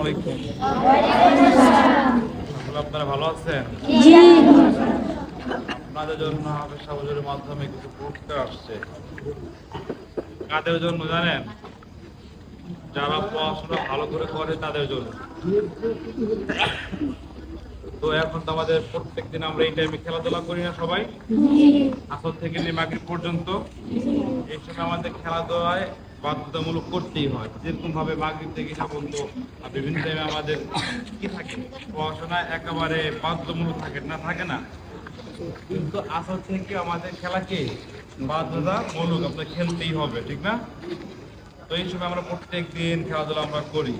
আলাইকুম। আপনারা ভালো আছেন? আপনাদের জন্য হাফেজ সাহেবের মাধ্যমে কিছু পুরস্কার আসছে। কাদের জন্য জানেন? যারা পড়াশোনা ভালো করে করে তাদের জন্য। তো এখন তো আমাদের প্রত্যেকদিন আমরা এই টাইমে খেলাধুলা করি না সবাই, আসর থেকে নিয়ে মাগরিব পর্যন্ত। এই সময় আমাদের খেলাধুলায় বাধ্যতামূলক করতেই হয়, যেরকম ভাবে মাগরিব থেকে ঈশা পর্যন্ত বিভিন্ন টাইমে আমাদের কি থাকে, পড়াশোনায় একেবারে বাধ্যতামূলক থাকে না, থাকে না। কিন্তু আসর থেকে আমাদের খেলাকে বাধ্যতামূলক আপনার খেলতেই হবে, ঠিক না? তো এই সময় আমরা প্রত্যেক দিন খেলাধুলা আমরা করি।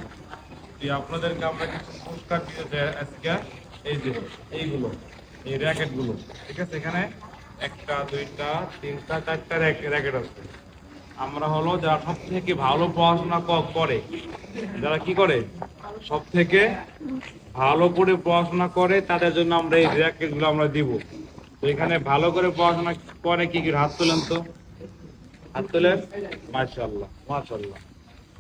আপনাদেরকে আমরা কিছু পুরস্কার দিতে আজকে। এই যে এইগুলো, এই র্যাকেট গুলো, ঠিক আছে? এখানে একটা, দুইটা, তিনটা, চারটা র্যাকেট আছে। আমরা হলো যারা সব থেকে ভালো পড়াশোনা করে, যারা কি করে সব থেকে ভালো করে পড়াশোনা করে, তাদের জন্য আমরা এই র্যাকেট গুলো আমরা দিব। তো এখানে ভালো করে পড়াশোনা করে কি কি, হাত তোলেন তো, হাত তোলেন। মাশাআল্লাহ, মাশাআল্লাহ।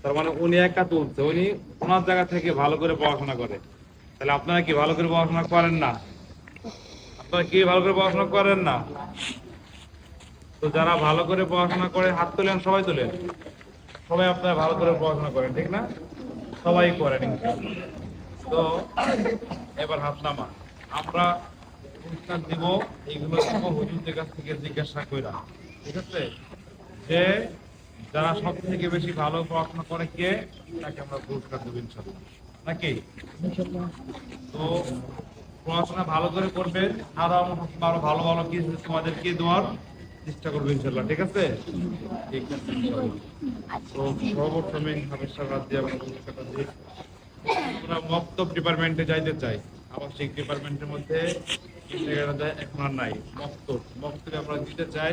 তার মানে উনি একা তুলছে, উনি ওনার জায়গা থেকে ভালো করে পড়াশোনা করে। তাহলে আপনারা কি ভালো করে পড়াশোনা করেন না? আপনারা কি ভালো করে পড়াশোনা করেন না? তো যারা ভালো করে পড়াশোনা করে হাত তোলেন, সবাই তোলেন। সবাই আপনারা ভালো করে পড়াশোনা করেন, ঠিক না? সবাই করেন। তো এবার হাত নামা, আমরা পুরস্কার দিব। এইগুলো দিব হুজুরদের কাছ থেকে জিজ্ঞাসা কইরা, ঠিক আছে? যে যারা সব থেকে বেশি ভালো পড়াশোনা করে কে, তাকে আমরা পুরস্কার দেবো ইনশাল্লাহ, নাকি? তো পড়াশোনা ভালো করে করবেন, আরো আরো ভালো ভালো কিছু তোমাদেরকে দেওয়ার চেষ্টা করবো ইনশাল্লাহ, ঠিক আছে? ঠিক আছে ইনশাল্লাহ। তো সর্বপ্রথমে হাফেজ সাহেব রাত দিয়ে আমরা পুরস্কারটা দিই। আমরা মক্তব ডিপার্টমেন্টে যাইতে চাই, আবাসিক ডিপার্টমেন্টের মধ্যে এখন আর নাই। মক্তবে আমরা দিতে চাই।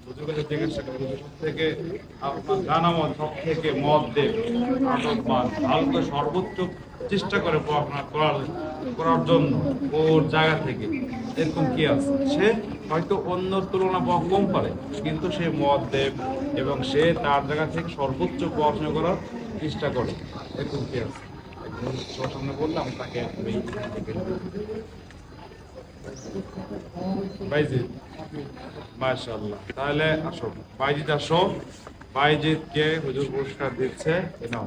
হুজুর কাছে জিজ্ঞাসা করি, সব থেকে আপনার জানা মত, সব থেকে মত দেব আদববান, ভালো করে সর্বোচ্চ চেষ্টা করে পড়াশোনা করার জন্য ওর জায়গা থেকে এরকম কি আছে? সে হয়তো অন্য তুলনা কম পারে, কিন্তু সে মত দেব এবং সে তার জায়গা থেকে সর্বোচ্চ পড়াশোনা করার চেষ্টা করে, এরকম কি আছে? সামনে বললাম তাকে বাইজিৎ। মাশাআল্লাহ। তাহলে আসো বাইজিৎ, আসো। বাইজিৎকে হুজুর পুরস্কার দিচ্ছে। নাও,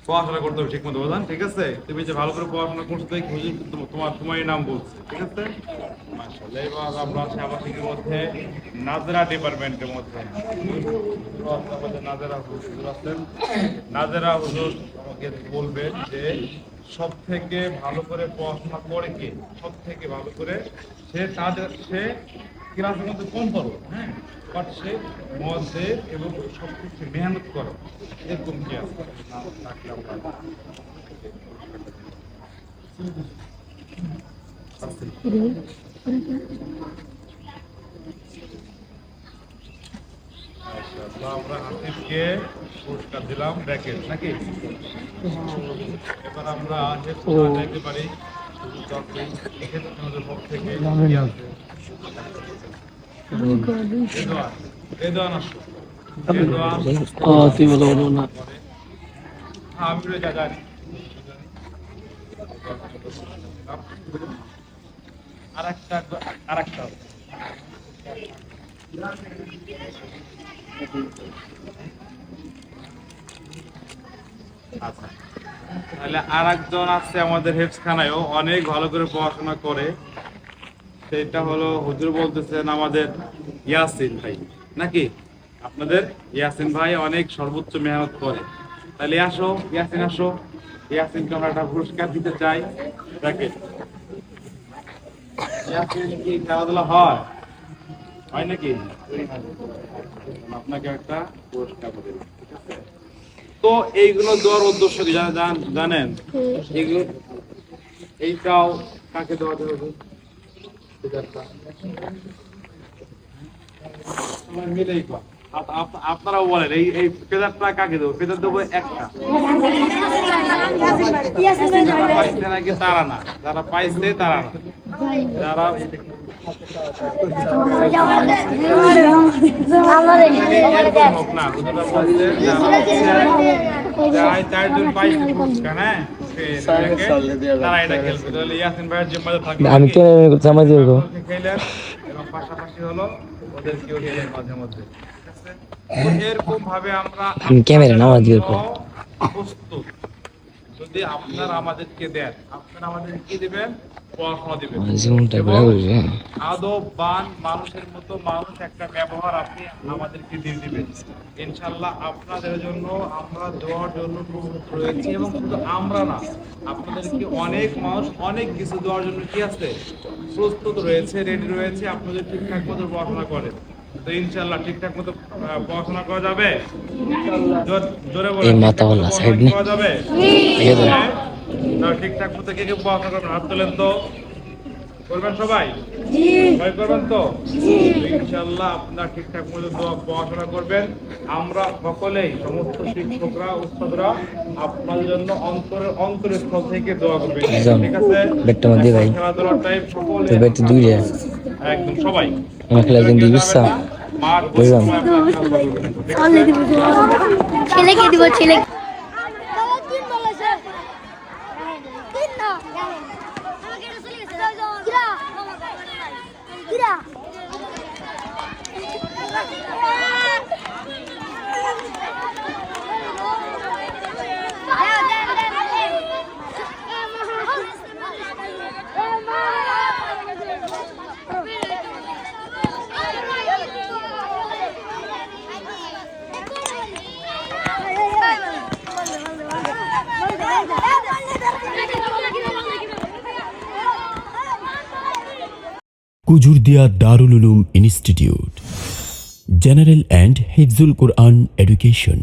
পড়াশোনা করতে হবে ঠিক মতো, বললাম, ঠিক আছে? তুমি যে ভালো করে পড়াশোনা করছো, হুজুর তোমারই নাম বলছে, ঠিক আছে? মাশাআল্লাহ। এবার আমরা আছি আবাসিকের মধ্যে নাজরা ডিপার্টমেন্টের মধ্যে। আমাদের নাজরা হুজুর আছেন। নাজরা হুজুর আমাকে বলবেন যে সব থেকে ভালো করে পড়াশোনা করে কে, সব থেকে ভালো করে। সে ক্লাসের মধ্যে কম পড়ো, হ্যাঁ, বাট সে মধ্যে এবং সব কিছু মেহনত করো, এরকম কি আছে? আমরা হাফিজকে পুরস্কার দিলাম ব্যাকেট, নাকি? এবার আমরা যাইতে পারি পক্ষ থেকে। আমি জানি আরেকটা আচ্ছা, তাহলে আর একজন আছে আমাদের হেফজখানায়ও অনেক ভালো করে পড়াশোনা করে। সেটা হলো হুজুর বলতেছেন আমাদের ইয়াসিন ভাই, নাকি? আপনাদের ইয়াসিন ভাই অনেক সর্বোচ্চ মেহনত করে। তাহলে আসো ইয়াসিন, আসো। ইয়াসিনকে আমরা একটা পুরস্কার দিতে চাই। ইয়াসিন কি খেলাধুলা হয় নাকি? আপনাকে একটা পুরস্কার দিলাম, ঠিক আছে? তো এইগুলো দেওয়ার উদ্দেশ্য কি জানেন? এইগুলো, এইটাও কাকে দেওয়া যাবে? মিলেই আপনারাও বলেন এই ফেদারটা কাকে দেবো? ফেদার দেবো একটা। পাইছে নাকি তারা না, যারা পাইছে তারা না, যারা এরকম হোক না, হুজুররা বলছে যারা 4 জন পাইছে পুরস্কার, হ্যাঁ তারা এটা খেলবে। তাহলে ইয়াসিন ভাইয়ের জিম্মাতে থাকবে আমি কেন জামা দিব খেলেন এবং পাশাপাশি হলো ওদেরকেও খেলেন মাঝে মধ্যে, ঠিক আছে? তো এরকম ভাবে আমরা আমি ক্যামেরা নামাজ দিব প্রস্তুত। যদি আপনারা আমাদেরকে দেন, আপনারা আমাদেরকে দিবেন, পড়াশোনা দিবেন জীবনটা এবং ঘোরা করবে। আদববান মানুষের মতো মানুষ একটা ব্যবহার আপনি আমাদেরকে দিয়ে দিবেন। ইনশাআল্লাহ আপনাদের জন্য আমরা দোয়ার জন্য প্রস্তুত রয়েছি এবং শুধু আমরা না, আপনাদেরকে অনেক মানুষ অনেক কিছু দেওয়ার জন্য কি আছে, প্রস্তুত রয়েছে, রেডি রয়েছে। আপনাদের ঠিকঠাক মতো পড়াশোনা করেন তো ইনশাআল্লাহ ঠিকঠাক মতো পড়াশোনা করা যাবে। জোরে বলেন, এই মাথাওয়ালা সাইড নে করা যাবে? হ্যাঁ? ঠিকঠাক মতো কে কে পড়াশোনা করবেন হাত তোলেন তো। করবেন সবাই? সবাই করবেন তো? ইনশাআল্লাহ আপনারা ঠিকঠাক মতো পড়াশোনা করবেন। আমরা সকলেই, সমস্ত শিক্ষকরা, উস্তাদরা আপনার জন্য অন্তরস্থল থেকে দোয়া করবেন, ঠিক আছে? বেটটা মধ্যে ভাই খেলাধুলার টাইম সকলে তো বেট দুই রে একদম সবাই আমার খেলা দিন দিবিসা মাঠ বুঝলাম ছেলেকে দিব ছেলে Kujurdia Darul Uloom institute, general and Hifzul Quran education.